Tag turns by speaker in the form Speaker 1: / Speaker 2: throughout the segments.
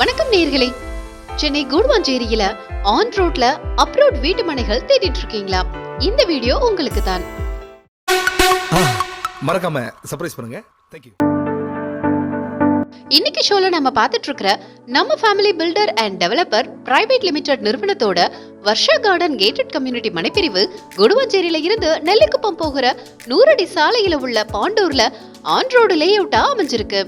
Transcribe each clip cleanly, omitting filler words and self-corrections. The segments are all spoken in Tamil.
Speaker 1: வணக்கம் நேயர்களே. சென்னை கூடுவாஞ்சேரியில ஆன் ரோட்ல அப்ரோட் வீட்டு மனைகள் தேடிட்டு இருக்கீங்களா? இந்த வீடியோ உங்களுக்கு தான்.
Speaker 2: மறக்காம சர்ப்ரைஸ் பண்ணுங்க. Thank you.
Speaker 1: இன்னைக்கு ஷோல நம்ம பார்த்துட்டு இருக்கிற நம்ம family filter and developer private limited நிறுவனத்தோட வர்ஷா கார்டன் கேட்டட் கம்யூனிட்டி மனைப்பிரிவு கூடுவாஞ்சேரியில இருந்து நெல்லிக்குப்பம் போகிற 100 அடி சாலையில உள்ள பாண்டூர்ல ஆன் ரோடு லே அவுட்டா அமைஞ்சிருக்கு.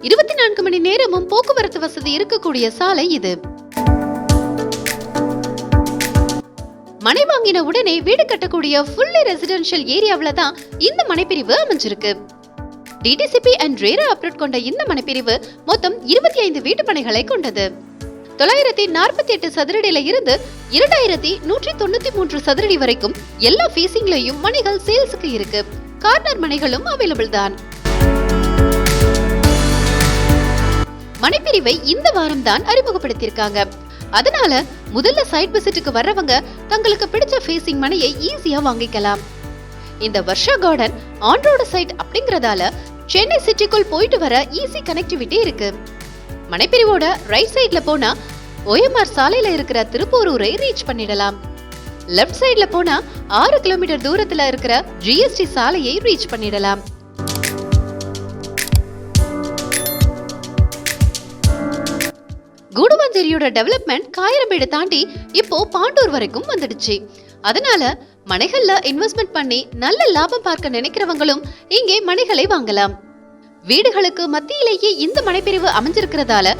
Speaker 1: 24 மணி நேரமும் போக்குவரத்து வசதி இருக்கக்கூடிய சாலை இது. மனை வாங்கின உடனே வீடு கட்டக்கூடிய ஃபுல்லி ரெசிடென்ஷியல் ஏரியாவில தான் இந்த மனைப்பிரிவு அமைஞ்சிருக்கு. டிடிசிபி அண்ட் ரேரா அப்ரூவ் கொண்ட இந்த மனைப்பிரிவு மொத்தம் 25 வீட்டு மனைகளை கொண்டது. 948 சதுரடியில இருந்து 2193 சதுரடி வரைக்கும் எல்லா ஃபேசிங்லயும் மனைகள் சேல்ஸுக்கு இருக்கு. கார்னர் மனைகளும் அவைலபிள் தான். மனைப்பிரிவை இந்த வாரம் தான் அறிமுகப்படுத்தியிருக்காங்க. அதனால முதல்ல சைட் விசிட்டுக்கு வர்றவங்க தங்களுக்கு பிடிச்ச ஃபேசிங் மனையை ஈஸியா வாங்கிக்கலாம். இந்த Varsha garden on road side அப்படிங்கறதால சென்னை சிட்டிக்குள் போயிட்டு வர ஈஸி கனெக்டிவிட்டி இருக்கு. மனைப்பிரிவோட ரைட் சைட்ல போனா OMR சாலையில இருக்கிற திருப்போரூரை ரீச் பண்ணிடலாம். லெஃப்ட் சைட்ல போனா 6 கிலோமீட்டர் தூரத்துல இருக்கிற GST சாலையை ரீச் பண்ணிடலாம். கூடுவாஞ்சேரியோட டெவலப்மெண்ட் காயிரம்பேடு தாண்டி இப்போ பாண்டூர் வரைக்கும் வந்துடுச்சு. அதனால மனைகள்ல இன்வெஸ்ட்மெண்ட் பண்ணி நல்ல லாபம் பார்க்க நினைக்கிறவங்களும் இங்கே மனைகளை வாங்கலாம். வீடுகளுக்கு மத்தியிலேயே இந்த மனைப்பிரிவு அமைஞ்சிருக்கிறதால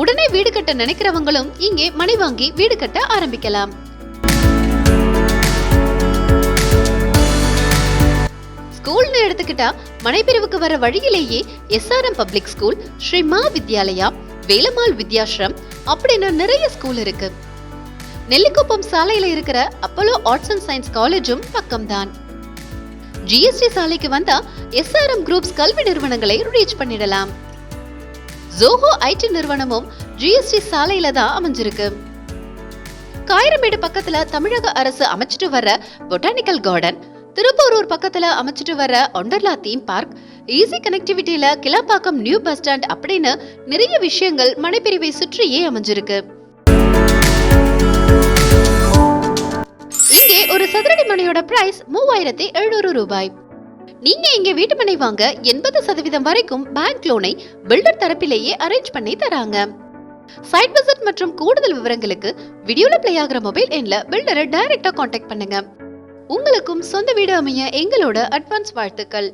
Speaker 1: உடனே வீடு கட்ட நினைக்கிறவங்களும் இங்கே மனை வாங்கி வீடு கட்ட ஆரம்பிக்கலாம். ஸ்கூல்னு எடுத்துக்கிட்டா மனைப்பிரிவுக்கு வர வழியிலேயே SRM பப்ளிக் ஸ்கூல், ஸ்ரீ மா வித்யாலயா, வேலம்மாள் வித்யாஸ்ரம் அப்படின்னு நிறைய ஸ்கூல் இருக்கு. நெல்லிக்குப்பம் சாலையில இருக்கிற அப்போலோ ஆர்ட்ஸ் அண்ட் சயின்ஸ் காலேஜும் பக்கம்தான். GST சாலைக்கு வந்தா SRM குரூப்ஸ் கல்வி நிறுவனங்களை ரீச் பண்ணிடலாம். ஜோஹோ IT நிறுவனமும் GST சாலையில தான் அமைஞ்சிருக்கு. காயிரமேடு பக்கத்துல தமிழக அரசு அமைச்சிட்டு வர்ற பொட்டானிக்கல் கார்டன், திருப்போரூர் பக்கத்துல அமைச்சிட்டு வர்ற ஒண்டர்லா தீம் பார்க், ஈஸி கனெக்டிவிட்டியில கிளாப்பாக்கம் நியூ பஸ் ஸ்டாண்ட் அப்படின்னு நிறைய விஷயங்கள் மனைப்பிரிவை சுற்றியே அமைஞ்சிருக்கு. இங்கே ஒரு சதுரடி மனையோட பிரைஸ் 3700 ரூபாய். நீங்க இங்க வீட்டு மனை வாங்க 80% வரைக்கும் பேங்க் லோனை பில்டர் தரப்பிலேயே அரேஞ்ச் பண்ணி தராங்க. சைட் விசிட் மற்றும் கூடுதல் விவரங்களுக்கு வீடியோல பிளே ஆகிற மொபைல் எண்ல பில்டரை டைரக்டா கான்டாக்ட் பண்ணுங்க. உங்களுக்கும் சொந்த வீடு அமைய எங்களோட அட்வான்ஸ் வாழ்த்துக்கள்.